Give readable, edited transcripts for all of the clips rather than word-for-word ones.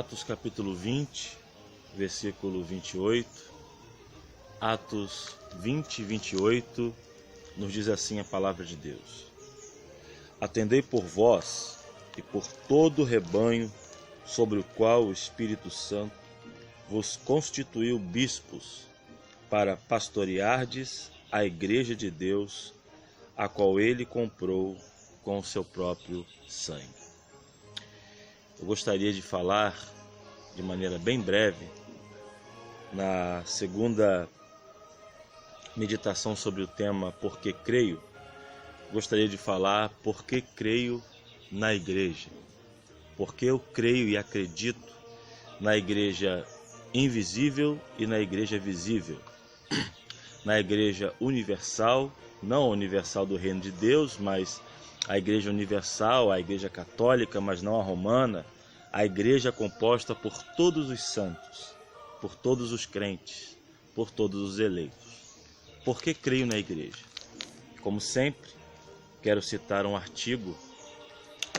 Atos capítulo 20, versículo 28. Atos 20, 28, nos diz assim a palavra de Deus: Atendei por vós e por todo o rebanho sobre o qual o Espírito Santo vos constituiu bispos, para pastoreardes a igreja de Deus, a qual ele comprou com o seu próprio sangue. Eu gostaria de falar de maneira bem breve, na segunda meditação sobre o tema Por que Creio, gostaria de falar por que creio na igreja. Porque eu creio e acredito na igreja invisível e na igreja visível. Na igreja universal, não a universal do reino de Deus, mas a igreja universal, a igreja católica, mas não a romana, a igreja composta por todos os santos, por todos os crentes, por todos os eleitos. Por que creio na igreja? Como sempre, quero citar um artigo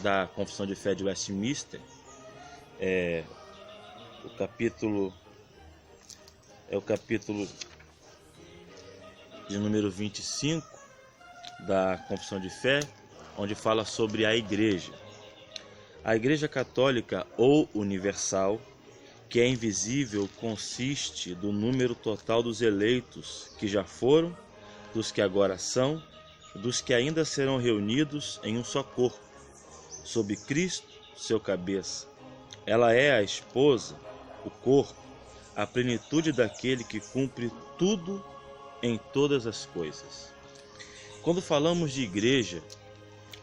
da Confissão de Fé de Westminster, o capítulo de número 25 da Confissão de Fé, onde fala sobre a igreja. A igreja católica ou universal, que é invisível, consiste do número total dos eleitos que já foram, dos que agora são, dos que ainda serão reunidos em um só corpo, sob Cristo, seu cabeça. Ela é a esposa, o corpo, a plenitude daquele que cumpre tudo em todas as coisas. Quando falamos de igreja,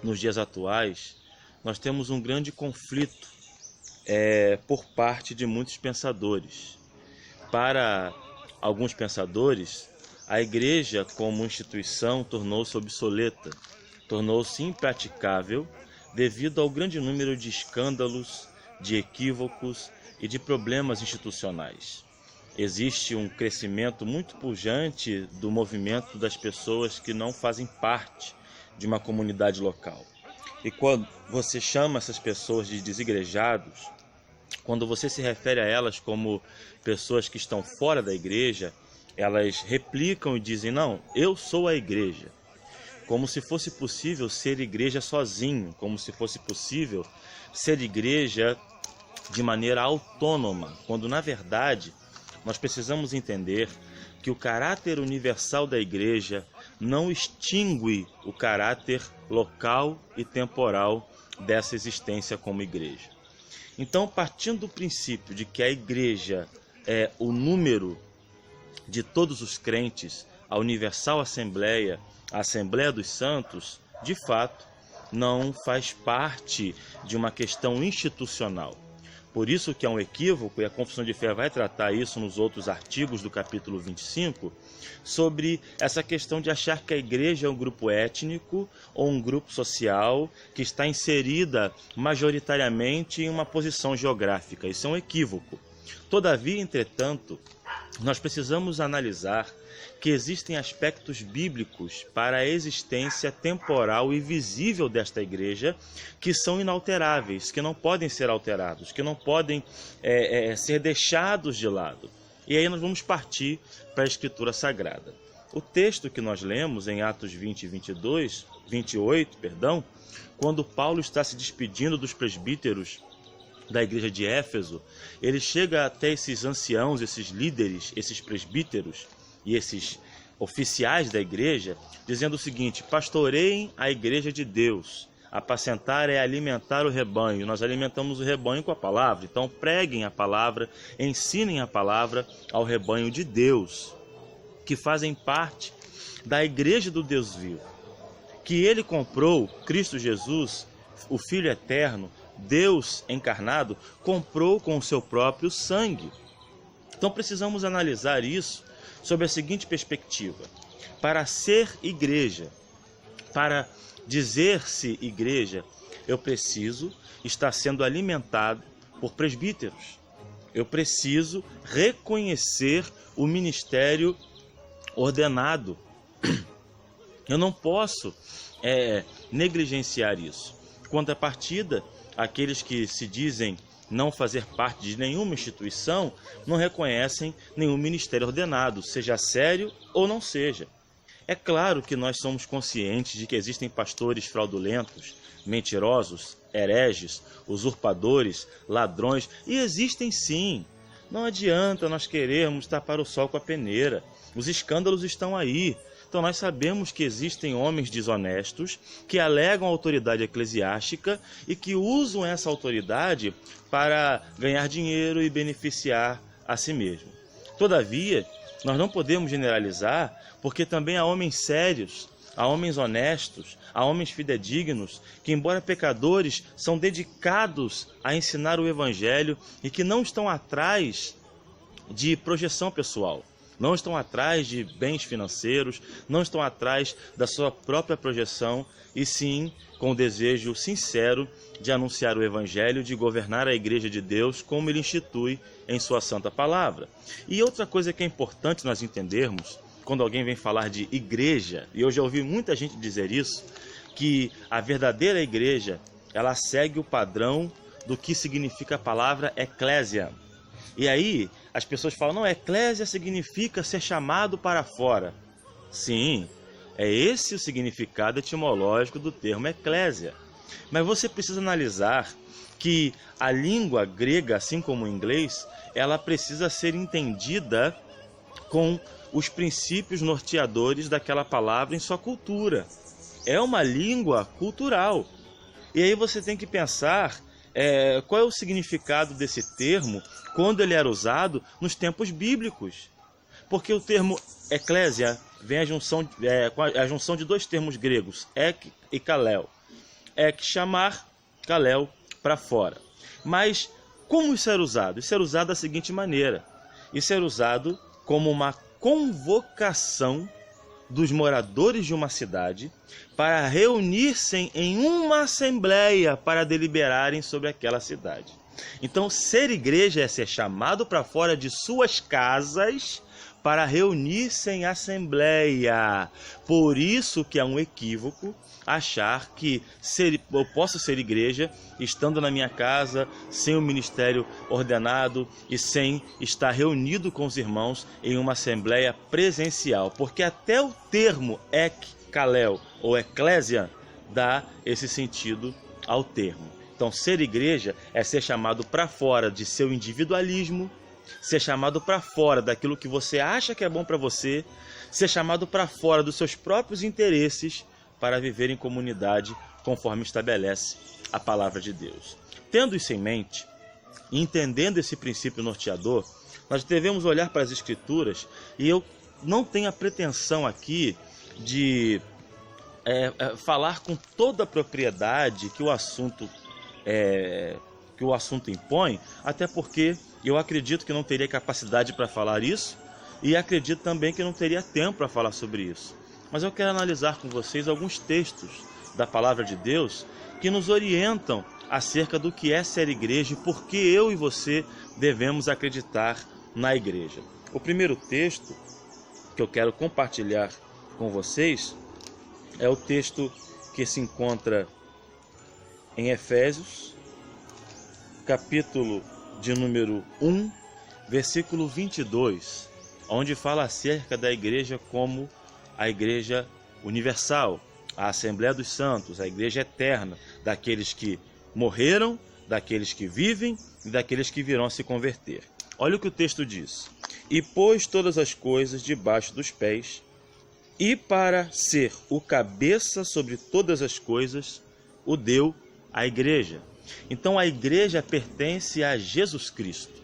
nos dias atuais, nós temos um grande conflito por parte de muitos pensadores. Para alguns pensadores, a igreja como instituição tornou-se obsoleta, tornou-se impraticável devido ao grande número de escândalos, de equívocos e de problemas institucionais. Existe um crescimento muito pujante do movimento das pessoas que não fazem parte de uma comunidade local. E quando você chama essas pessoas de desigrejados, quando você se refere a elas como pessoas que estão fora da igreja, elas replicam e dizem: não, eu sou a igreja. Como se fosse possível ser igreja sozinho, como se fosse possível ser igreja de maneira autônoma, quando na verdade nós precisamos entender que o caráter universal da igreja não extingue o caráter local e temporal dessa existência como igreja. Então, partindo do princípio de que a igreja é o número de todos os crentes, a universal assembleia, a Assembleia dos Santos, de fato, não faz parte de uma questão institucional. Por isso que é um equívoco, e a Confissão de Fé vai tratar isso nos outros artigos do capítulo 25, sobre essa questão de achar que a igreja é um grupo étnico ou um grupo social que está inserida majoritariamente em uma posição geográfica. Isso é um equívoco. Todavia, entretanto, nós precisamos analisar que existem aspectos bíblicos para a existência temporal e visível desta igreja que são inalteráveis, que não podem ser alterados, que não podem ser deixados de lado. E aí nós vamos partir para a Escritura Sagrada. O texto que nós lemos em Atos 20 e 28, quando Paulo está se despedindo dos presbíteros da igreja de Éfeso, ele chega até esses anciãos, esses líderes, esses presbíteros e esses oficiais da igreja, dizendo o seguinte: pastoreiem a igreja de Deus. Apacentar é alimentar o rebanho. Nós alimentamos o rebanho com a palavra. Então preguem a palavra, ensinem a palavra ao rebanho de Deus, que fazem parte da igreja do Deus vivo, que ele comprou, Cristo Jesus, o Filho eterno, Deus encarnado, comprou com o seu próprio sangue. Então precisamos analisar isso sob a seguinte perspectiva: para ser igreja, para dizer-se igreja, eu preciso estar sendo alimentado por presbíteros. Eu preciso reconhecer o ministério ordenado. Eu não posso negligenciar isso. Contrapartida, aqueles que se dizem não fazer parte de nenhuma instituição, não reconhecem nenhum ministério ordenado, seja sério ou não seja. É claro que nós somos conscientes de que existem pastores fraudulentos, mentirosos, hereges, usurpadores, ladrões, e existem sim. Não adianta nós querermos tapar o sol com a peneira. Os escândalos estão aí. Então nós sabemos que existem homens desonestos que alegam autoridade eclesiástica e que usam essa autoridade para ganhar dinheiro e beneficiar a si mesmo. Todavia, nós não podemos generalizar, porque também há homens sérios, há homens honestos, há homens fidedignos, que embora pecadores, são dedicados a ensinar o Evangelho e que não estão atrás de projeção pessoal. Não estão atrás de bens financeiros, não estão atrás da sua própria projeção, e sim com o desejo sincero de anunciar o Evangelho, de governar a Igreja de Deus como Ele institui em sua santa palavra. E outra coisa que é importante nós entendermos, quando alguém vem falar de igreja, e eu já ouvi muita gente dizer isso, que a verdadeira igreja, ela segue o padrão do que significa a palavra eclésia. E aí as pessoas falam, não, eclésia significa ser chamado para fora. Sim, é esse o significado etimológico do termo eclésia. Mas você precisa analisar que a língua grega, assim como o inglês, ela precisa ser entendida com os princípios norteadores daquela palavra em sua cultura. É uma língua cultural. E aí você tem que pensar qual é o significado desse termo quando ele era usado nos tempos bíblicos. Porque o termo eclésia vem a junção de dois termos gregos, ek e kalel. Ek, chamar, kalel, para fora. Mas como isso era usado? Isso era usado da seguinte maneira. Isso era usado como uma convocação dos moradores de uma cidade para reunir-se em uma assembleia para deliberarem sobre aquela cidade. Então, ser igreja é ser chamado para fora de suas casas para reunir-se em assembleia. Por isso que é um equívoco achar que eu posso ser igreja estando na minha casa, sem o ministério ordenado e sem estar reunido com os irmãos em uma assembleia presencial. Porque até o termo ek, kalel ou eclésia dá esse sentido ao termo. Então, ser igreja é ser chamado para fora de seu individualismo, ser chamado para fora daquilo que você acha que é bom para você, ser chamado para fora dos seus próprios interesses para viver em comunidade conforme estabelece a palavra de Deus. Tendo isso em mente, e entendendo esse princípio norteador, nós devemos olhar para as Escrituras, e eu não tenho a pretensão aqui de falar com toda a propriedade que o assunto impõe, até porque eu acredito que não teria capacidade para falar isso, e acredito também que não teria tempo para falar sobre isso. Mas eu quero analisar com vocês alguns textos da palavra de Deus que nos orientam acerca do que é ser igreja e por que eu e você devemos acreditar na igreja. O primeiro texto que eu quero compartilhar com vocês é o texto que se encontra em Efésios, capítulo de número 1, versículo 22, onde fala acerca da igreja como a igreja universal, a Assembleia dos Santos, a igreja eterna, daqueles que morreram, daqueles que vivem e daqueles que virão a se converter. Olha o que o texto diz. E pôs todas as coisas debaixo dos pés, e para ser o cabeça sobre todas as coisas, o deu à igreja. Então a igreja pertence a Jesus Cristo.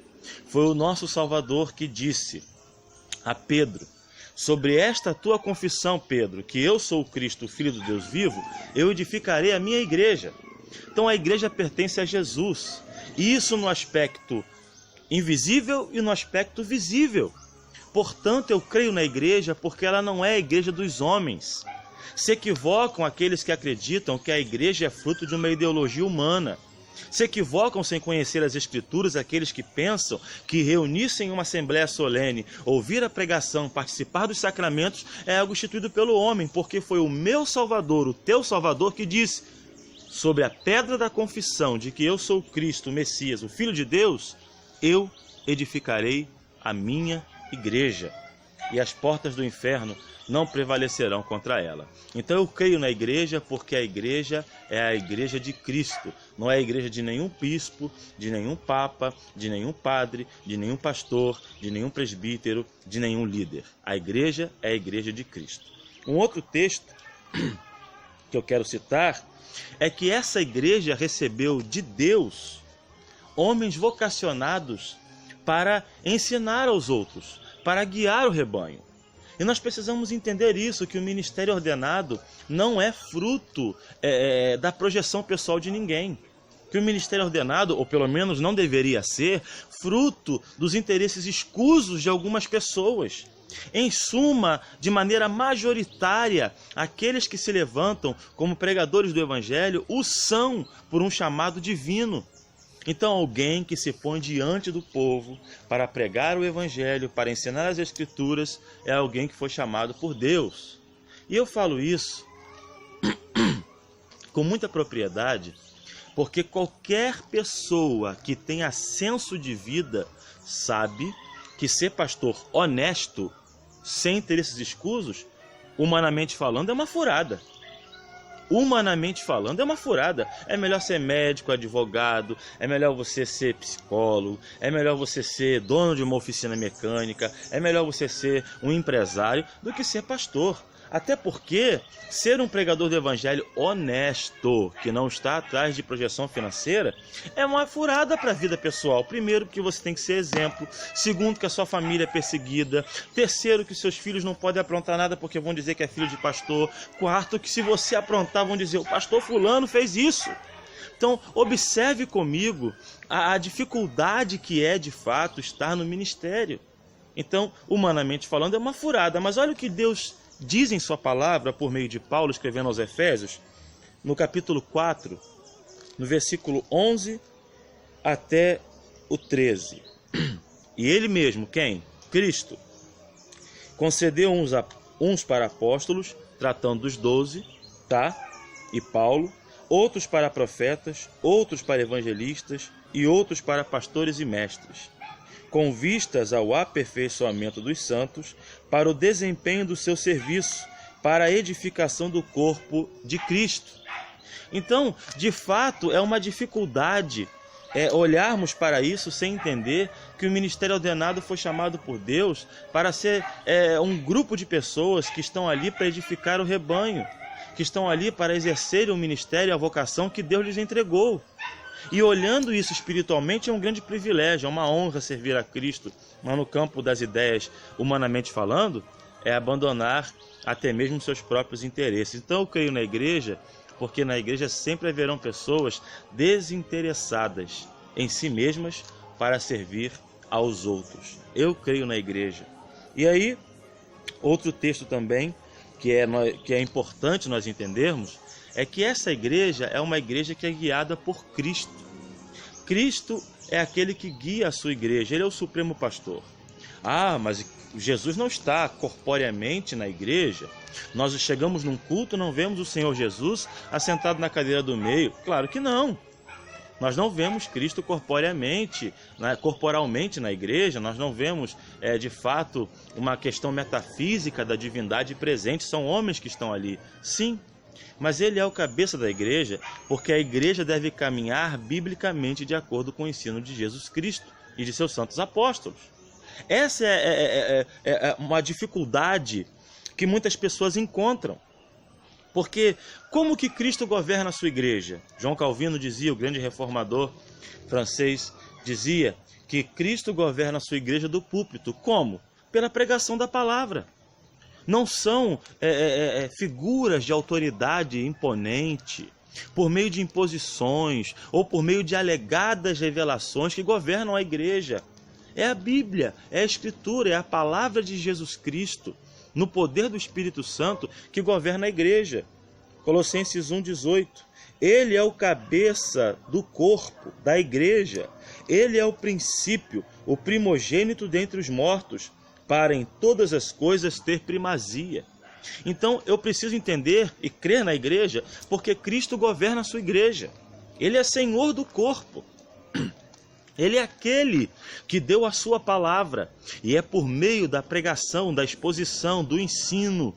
Foi o nosso Salvador que disse a Pedro: sobre esta tua confissão, Pedro, que eu sou o Cristo, o Filho do Deus vivo, eu edificarei a minha igreja. Então a igreja pertence a Jesus. Isso no aspecto invisível e no aspecto visível. Portanto, eu creio na igreja porque ela não é a igreja dos homens. Se equivocam aqueles que acreditam que a igreja é fruto de uma ideologia humana. Se equivocam sem conhecer as Escrituras aqueles que pensam que reunir-se em uma assembleia solene, ouvir a pregação, participar dos sacramentos é algo instituído pelo homem, porque foi o meu Salvador, o teu Salvador, que disse: sobre a pedra da confissão de que eu sou Cristo, o Messias, o Filho de Deus, eu edificarei a minha igreja, e as portas do inferno não prevalecerão contra ela. Então eu creio na igreja porque a igreja é a igreja de Cristo, não é a igreja de nenhum bispo, de nenhum papa, de nenhum padre, de nenhum pastor, de nenhum presbítero, de nenhum líder. A igreja é a igreja de Cristo. Um outro texto que eu quero citar é que essa igreja recebeu de Deus homens vocacionados para ensinar aos outros, para guiar o rebanho. E nós precisamos entender isso, que o ministério ordenado não é fruto da projeção pessoal de ninguém. Que o ministério ordenado, ou pelo menos não deveria ser, fruto dos interesses escusos de algumas pessoas. Em suma, de maneira majoritária, aqueles que se levantam como pregadores do Evangelho o são por um chamado divino. Então, alguém que se põe diante do povo para pregar o Evangelho, para ensinar as Escrituras, é alguém que foi chamado por Deus. E eu falo isso com muita propriedade, porque qualquer pessoa que tenha senso de vida sabe que ser pastor honesto, sem interesses escusos, humanamente falando, é uma furada. Humanamente falando, é uma furada. É melhor ser médico, advogado, é melhor você ser psicólogo, é melhor você ser dono de uma oficina mecânica, é melhor você ser um empresário do que ser pastor. Até porque ser um pregador do evangelho honesto, que não está atrás de projeção financeira, é uma furada para a vida pessoal. Primeiro, que você tem que ser exemplo. Segundo, que a sua família é perseguida. Terceiro, que seus filhos não podem aprontar nada porque vão dizer que é filho de pastor. Quarto, que se você aprontar, vão dizer, o pastor fulano fez isso. Então, observe comigo a dificuldade que é, de fato, estar no ministério. Então, humanamente falando, é uma furada. Mas olha o que Deus diz em sua palavra, por meio de Paulo, escrevendo aos Efésios, no capítulo 4, no versículo 11 até o 13. E ele mesmo, quem? Cristo, concedeu uns para apóstolos, tratando dos 12, tá? E Paulo, outros para profetas, outros para evangelistas e outros para pastores e mestres, com vistas ao aperfeiçoamento dos santos, para o desempenho do seu serviço, para a edificação do corpo de Cristo. Então, de fato, é uma dificuldade olharmos para isso sem entender que o ministério ordenado foi chamado por Deus para ser um grupo de pessoas que estão ali para edificar o rebanho, que estão ali para exercer o ministério e a vocação que Deus lhes entregou. E olhando isso espiritualmente é um grande privilégio, é uma honra servir a Cristo, mas no campo das ideias, humanamente falando, é abandonar até mesmo seus próprios interesses. Então eu creio na igreja, porque na igreja sempre haverão pessoas desinteressadas em si mesmas para servir aos outros. Eu creio na igreja. E aí, outro texto também, que é importante nós entendermos, é que essa igreja é uma igreja que é guiada por Cristo. Cristo é aquele que guia a sua igreja, ele é o supremo pastor. Ah, mas Jesus não está corporeamente na igreja? Nós chegamos num culto, não vemos o Senhor Jesus assentado na cadeira do meio? Claro que não. Nós não vemos Cristo corporalmente na igreja, nós não vemos, de fato, uma questão metafísica da divindade presente, são homens que estão ali. Sim, mas ele é o cabeça da igreja, porque a igreja deve caminhar biblicamente de acordo com o ensino de Jesus Cristo e de seus santos apóstolos. Essa é uma dificuldade que muitas pessoas encontram. Porque como que Cristo governa a sua igreja? João Calvino dizia, o grande reformador francês, dizia que Cristo governa a sua igreja do púlpito. Como? Pela pregação da palavra. Não são figuras de autoridade imponente, por meio de imposições ou por meio de alegadas revelações que governam a igreja. É a Bíblia, é a Escritura, é a palavra de Jesus Cristo, no poder do Espírito Santo, que governa a igreja. Colossenses 1,18. Ele é o cabeça do corpo, da igreja. Ele é o princípio, o primogênito dentre os mortos, para em todas as coisas ter primazia. Então eu preciso entender e crer na igreja, porque Cristo governa a sua igreja. Ele é Senhor do corpo. Ele é aquele que deu a sua palavra, e é por meio da pregação, da exposição, do ensino,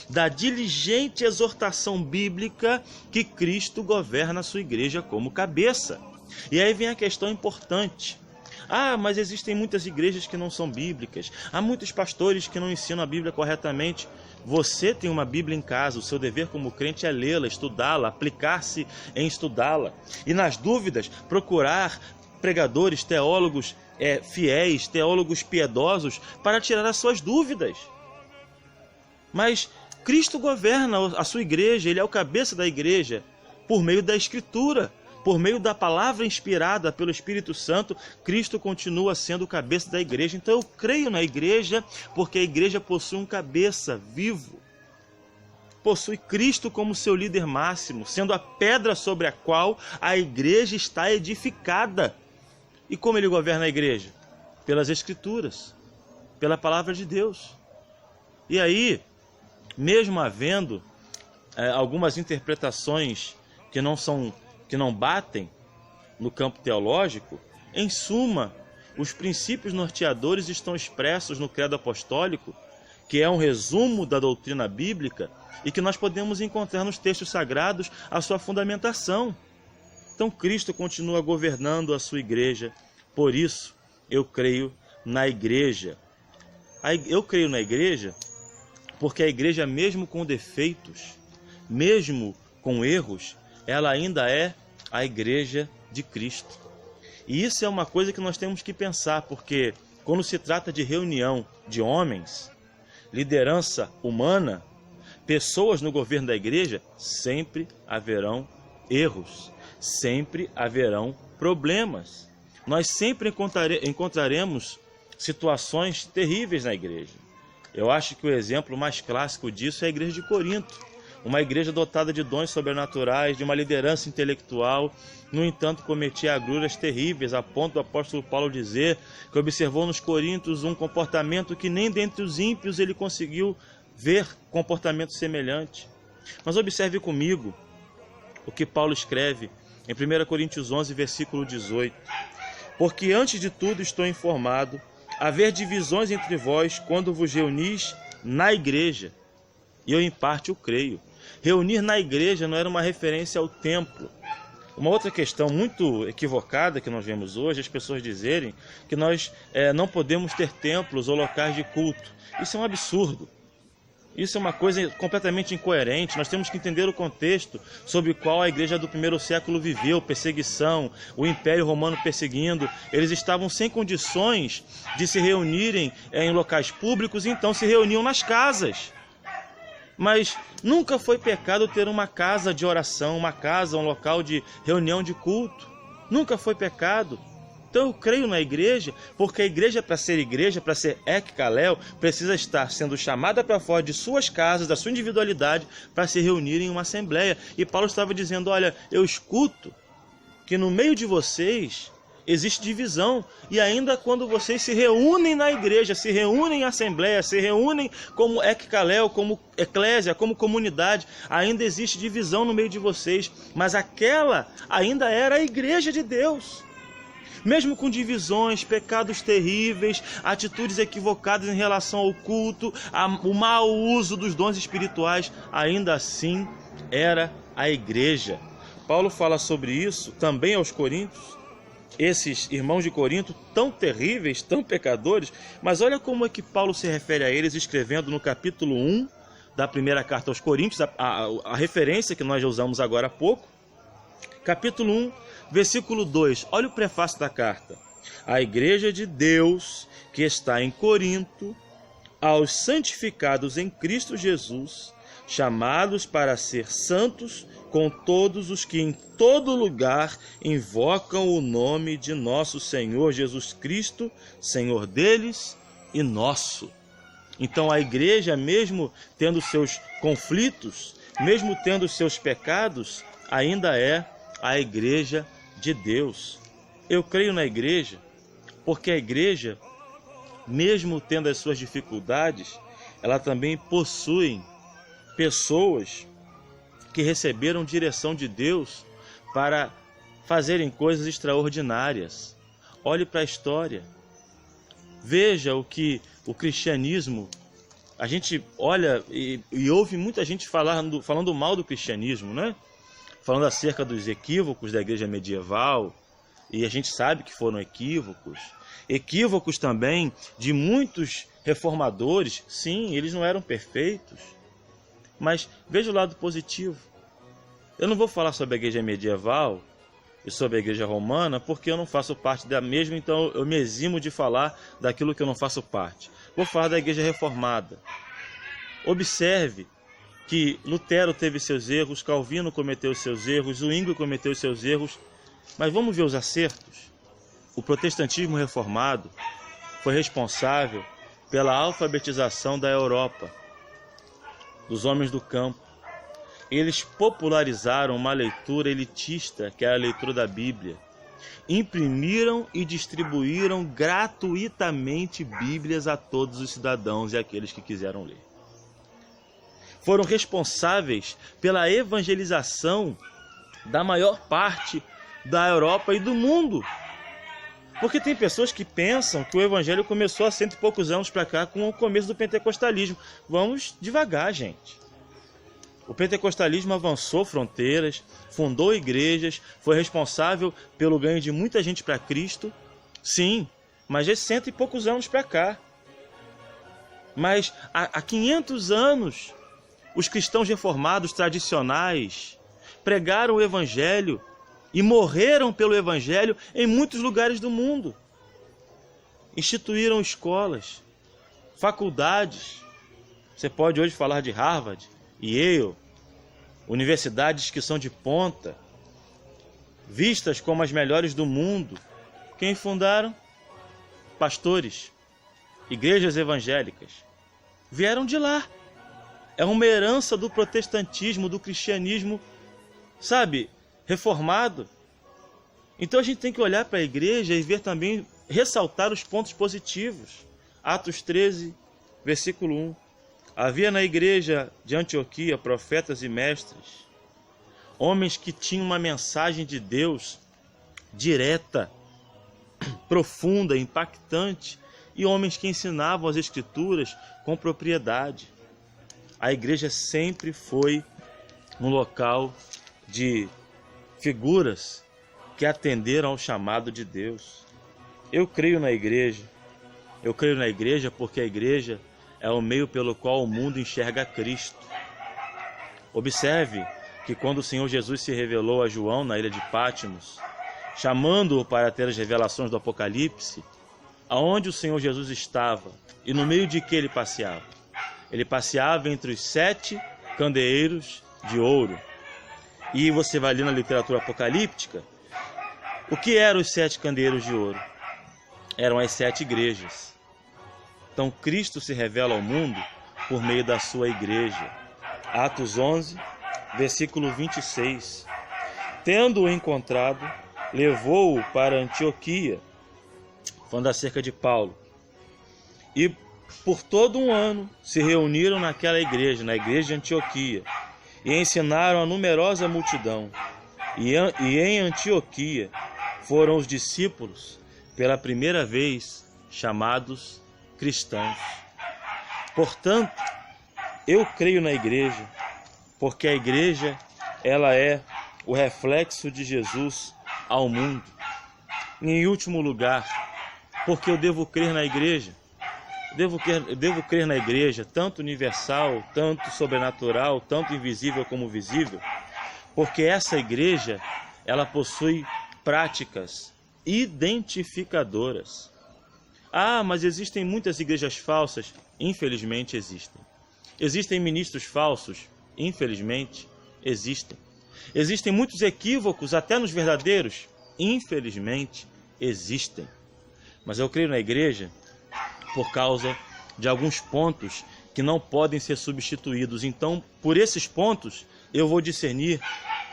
da diligente exortação bíblica que Cristo governa a sua igreja como cabeça. E aí vem a questão importante. Mas existem muitas igrejas que não são bíblicas. Há muitos pastores que não ensinam a Bíblia corretamente. Você tem uma Bíblia em casa, o seu dever como crente é lê-la, estudá-la, aplicar-se em estudá-la. E nas dúvidas, procurar pregadores, teólogos fiéis, teólogos piedosos, para tirar as suas dúvidas. Mas Cristo governa a sua igreja, Ele é o cabeça da igreja, por meio da Escritura, por meio da palavra inspirada pelo Espírito Santo. Cristo continua sendo o cabeça da igreja. Então eu creio na igreja, porque a igreja possui um cabeça vivo. Possui Cristo como seu líder máximo, sendo a pedra sobre a qual a igreja está edificada. E como Ele governa a igreja? Pelas Escrituras, pela palavra de Deus. E aí, mesmo havendo algumas interpretações que não batem no campo teológico, em suma, os princípios norteadores estão expressos no Credo Apostólico, que é um resumo da doutrina bíblica e que nós podemos encontrar nos textos sagrados a sua fundamentação. Então Cristo continua governando a sua igreja, por isso eu creio na igreja. Eu creio na igreja porque a igreja, mesmo com defeitos, mesmo com erros, ela ainda é a igreja de Cristo. E isso é uma coisa que nós temos que pensar, porque quando se trata de reunião de homens, liderança humana, pessoas no governo da igreja, sempre haverão erros, sempre haverão problemas. Nós sempre encontraremos situações terríveis na igreja. Eu acho que o exemplo mais clássico disso é a igreja de Corinto. Uma igreja dotada de dons sobrenaturais, de uma liderança intelectual, no entanto cometia agruras terríveis, a ponto do apóstolo Paulo dizer que observou nos coríntios um comportamento que nem dentre os ímpios ele conseguiu ver comportamento semelhante. Mas observe comigo o que Paulo escreve em 1 Coríntios 11, versículo 18. Porque antes de tudo estou informado, haver divisões entre vós quando vos reunis na igreja. E eu em parte o creio. Reunir na igreja não era uma referência ao templo. Uma outra questão muito equivocada que nós vemos hoje, as pessoas dizerem que nós não podemos ter templos ou locais de culto. Isso é um absurdo. Isso é uma coisa completamente incoerente. Nós temos que entender o contexto sobre o qual a igreja do primeiro século viveu, perseguição, o Império Romano perseguindo. Eles estavam sem condições de se reunirem em locais públicos, então se reuniam nas casas. Mas nunca foi pecado ter uma casa de oração, uma casa, um local de reunião de culto. Nunca foi pecado. Então eu creio na igreja, porque a igreja, para ser ekkaleo, precisa estar sendo chamada para fora de suas casas, da sua individualidade, para se reunir em uma assembleia. E Paulo estava dizendo, olha, eu escuto que no meio de vocês existe divisão, e ainda quando vocês se reúnem na igreja, se reúnem em assembleia, se reúnem como ekkaleo, como eclésia, como comunidade, ainda existe divisão no meio de vocês, mas aquela ainda era a igreja de Deus. Mesmo com divisões, pecados terríveis, atitudes equivocadas em relação ao culto, o mau uso dos dons espirituais, ainda assim era a igreja. Paulo fala sobre isso também aos coríntios, esses irmãos de Corinto tão terríveis, tão pecadores, mas olha como é que Paulo se refere a eles escrevendo no capítulo 1 da primeira carta aos Coríntios, a referência que nós já usamos agora há pouco, capítulo 1, versículo 2, olha o prefácio da carta. A igreja de Deus que está em Corinto, aos santificados em Cristo Jesus, chamados para ser santos, com todos os que em todo lugar invocam o nome de nosso Senhor Jesus Cristo, Senhor deles e nosso. Então a igreja, mesmo tendo seus conflitos, mesmo tendo seus pecados, ainda é a igreja de Deus. Eu creio na igreja porque a igreja, mesmo tendo as suas dificuldades, ela também possui pessoas que receberam direção de Deus para fazerem coisas extraordinárias. Olhe para a história. Veja o que o cristianismo... A gente olha e ouve muita gente falando mal do cristianismo, né? Falando acerca dos equívocos da igreja medieval, e a gente sabe que foram equívocos. Equívocos também de muitos reformadores. Sim, eles não eram perfeitos, mas veja o lado positivo. Eu não vou falar sobre a igreja medieval e sobre a igreja romana, porque eu não faço parte da mesma, então eu me eximo de falar daquilo que eu não faço parte. Vou falar da igreja reformada. Observe que Lutero teve seus erros, Calvino cometeu seus erros, Zwingli cometeu seus erros, mas vamos ver os acertos. O protestantismo reformado foi responsável pela alfabetização da Europa, dos homens do campo. Eles popularizaram uma leitura elitista, que era a leitura da Bíblia. Imprimiram e distribuíram gratuitamente Bíblias a todos os cidadãos e aqueles que quiseram ler. Foram responsáveis pela evangelização da maior parte da Europa e do mundo. Porque tem pessoas que pensam que o evangelho começou há 100 e poucos anos para cá com o começo do pentecostalismo. Vamos devagar, gente. O pentecostalismo avançou fronteiras, fundou igrejas, foi responsável pelo ganho de muita gente para Cristo. Sim, mas de 100 e poucos anos para cá. Mas há 500 anos, os cristãos reformados tradicionais pregaram o evangelho e morreram pelo evangelho em muitos lugares do mundo. Instituíram escolas, faculdades. Você pode hoje falar de Harvard, Yale, universidades que são de ponta, vistas como as melhores do mundo. Quem fundaram? Pastores, igrejas evangélicas. Vieram de lá. É uma herança do protestantismo, do cristianismo, sabe, reformado. Então a gente tem que olhar para a igreja e ver também, ressaltar os pontos positivos. Atos 13, versículo 1. Havia na igreja de Antioquia profetas e mestres, homens que tinham uma mensagem de Deus direta, profunda, impactante, e homens que ensinavam as Escrituras com propriedade. A igreja sempre foi um local de figuras que atenderam ao chamado de Deus. Eu creio na igreja. Eu creio na igreja porque a igreja é o meio pelo qual o mundo enxerga Cristo. Observe que quando o Senhor Jesus se revelou a João na ilha de Pátimos, chamando-o para ter as revelações do Apocalipse, aonde o Senhor Jesus estava e no meio de que ele passeava? Ele passeava entre os 7 candeeiros de ouro. E você vai ler na literatura apocalíptica, o que eram os 7 candeeiros de ouro? Eram as 7 igrejas. Então Cristo se revela ao mundo por meio da sua igreja. Atos 11, versículo 26. Tendo-o encontrado, levou-o para Antioquia, falando acerca de Paulo. E por todo um ano se reuniram naquela igreja, na igreja de Antioquia, e ensinaram a numerosa multidão. E em Antioquia foram os discípulos, pela primeira vez, chamados cristãos. Portanto, eu creio na igreja, porque a igreja, ela é o reflexo de Jesus ao mundo. E, em último lugar, porque eu devo crer na igreja. Devo crer na igreja, tanto universal, tanto sobrenatural, tanto invisível como visível, porque essa igreja, ela possui práticas identificadoras. Ah, mas existem muitas igrejas falsas? Infelizmente existem. Existem ministros falsos? Infelizmente existem. Existem muitos equívocos até nos verdadeiros? Infelizmente existem. Mas eu creio na igreja por causa de alguns pontos que não podem ser substituídos. Então, por esses pontos, eu vou discernir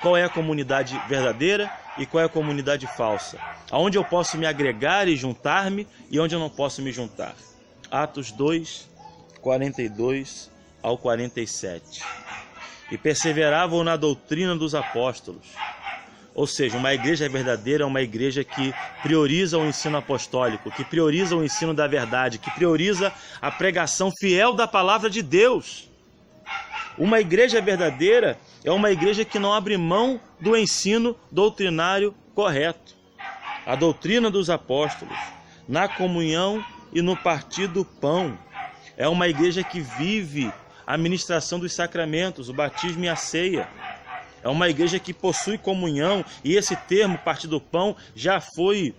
qual é a comunidade verdadeira e qual é a comunidade falsa. Aonde eu posso me agregar e juntar-me e onde eu não posso me juntar. Atos 2, 42 ao 47. E perseveravam na doutrina dos apóstolos. Ou seja, uma igreja verdadeira é uma igreja que prioriza o ensino apostólico, que prioriza o ensino da verdade, que prioriza a pregação fiel da palavra de Deus. Uma igreja verdadeira é uma igreja que não abre mão do ensino doutrinário correto. A doutrina dos apóstolos, na comunhão e no partir do pão. É uma igreja que vive a ministração dos sacramentos, o batismo e a ceia. É uma igreja que possui comunhão, e esse termo, partir do pão, já foi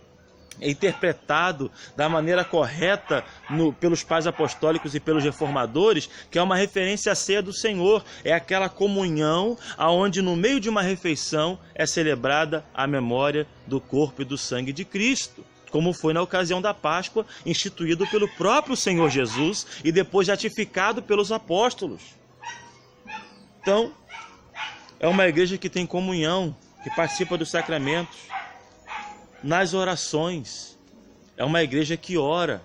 interpretado da maneira correta pelos pais apostólicos e pelos reformadores, que é uma referência à ceia do Senhor. É aquela comunhão onde no meio de uma refeição é celebrada a memória do corpo e do sangue de Cristo, como foi na ocasião da Páscoa, instituído pelo próprio Senhor Jesus e depois ratificado pelos apóstolos. Então, é uma igreja que tem comunhão, que participa dos sacramentos, nas orações. É uma igreja que ora.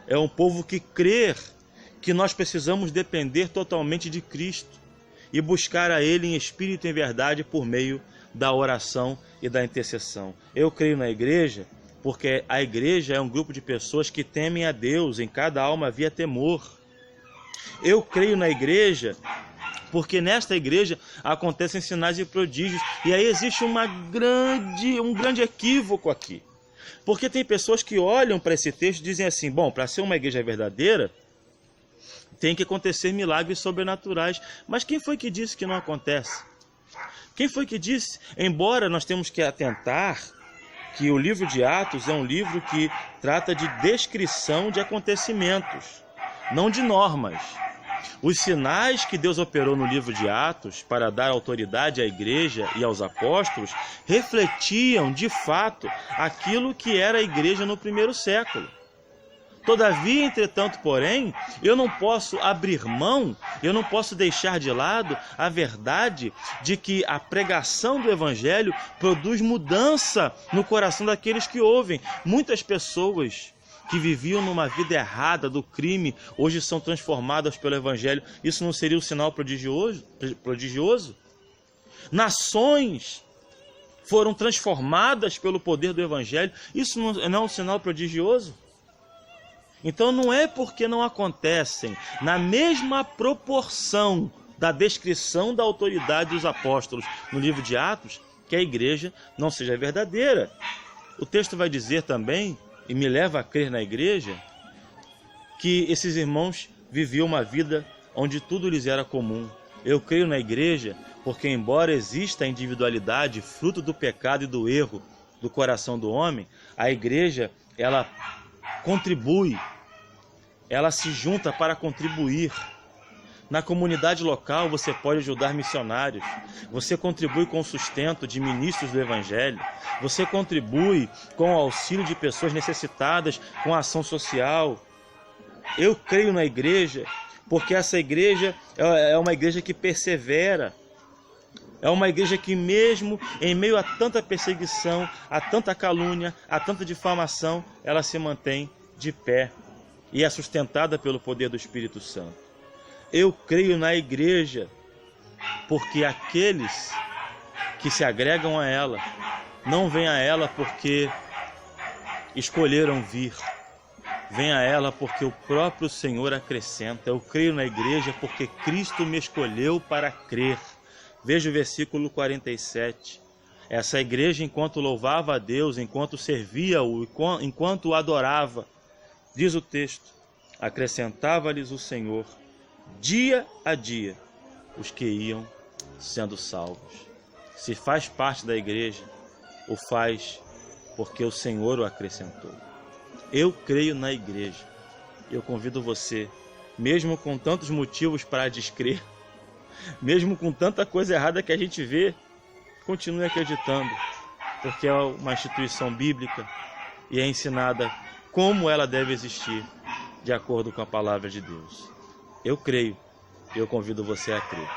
É um povo que crê que nós precisamos depender totalmente de Cristo e buscar a Ele em espírito e em verdade por meio da oração e da intercessão. Eu creio na igreja porque a igreja é um grupo de pessoas que temem a Deus. Em cada alma havia temor. Eu creio na igreja porque nesta igreja acontecem sinais e prodígios. E aí existe um grande equívoco aqui. Porque tem pessoas que olham para esse texto e dizem assim: bom, para ser uma igreja verdadeira, tem que acontecer milagres sobrenaturais. Mas quem foi que disse que não acontece? Quem foi que disse? Embora nós temos que atentar que o livro de Atos é um livro que trata de descrição de acontecimentos, não de normas. Os sinais que Deus operou no livro de Atos para dar autoridade à igreja e aos apóstolos refletiam, de fato, aquilo que era a igreja no primeiro século. Todavia, entretanto, porém, eu não posso abrir mão, eu não posso deixar de lado a verdade de que a pregação do Evangelho produz mudança no coração daqueles que ouvem. Muitas pessoas que viviam numa vida errada do crime, hoje são transformadas pelo Evangelho. Isso não seria um sinal prodigioso? Nações foram transformadas pelo poder do Evangelho. Isso não é um sinal prodigioso? Então não é porque não acontecem na mesma proporção da descrição da autoridade dos apóstolos no livro de Atos que a igreja não seja verdadeira. O texto vai dizer também, e me leva a crer na igreja, que esses irmãos viviam uma vida onde tudo lhes era comum. Eu creio na igreja porque, embora exista a individualidade, fruto do pecado e do erro do coração do homem, a igreja, ela contribui, ela se junta para contribuir. Na comunidade local você pode ajudar missionários, você contribui com o sustento de ministros do Evangelho, você contribui com o auxílio de pessoas necessitadas, com a ação social. Eu creio na igreja porque essa igreja é uma igreja que persevera, é uma igreja que mesmo em meio a tanta perseguição, a tanta calúnia, a tanta difamação, ela se mantém de pé e é sustentada pelo poder do Espírito Santo. Eu creio na igreja porque aqueles que se agregam a ela não vêm a ela porque escolheram vir, vêm a ela porque o próprio Senhor acrescenta. Eu creio na igreja porque Cristo me escolheu para crer. Veja o versículo 47. Essa igreja, enquanto louvava a Deus, enquanto servia-o, enquanto o adorava, diz o texto, acrescentava-lhes o Senhor dia a dia os que iam sendo salvos. Se faz parte da igreja, o faz porque o Senhor o acrescentou. Eu creio na igreja. Eu convido você, mesmo com tantos motivos para descrer, mesmo com tanta coisa errada que a gente vê, continue acreditando, porque é uma instituição bíblica e é ensinada como ela deve existir, de acordo com a palavra de Deus. Eu creio, eu convido você a crer.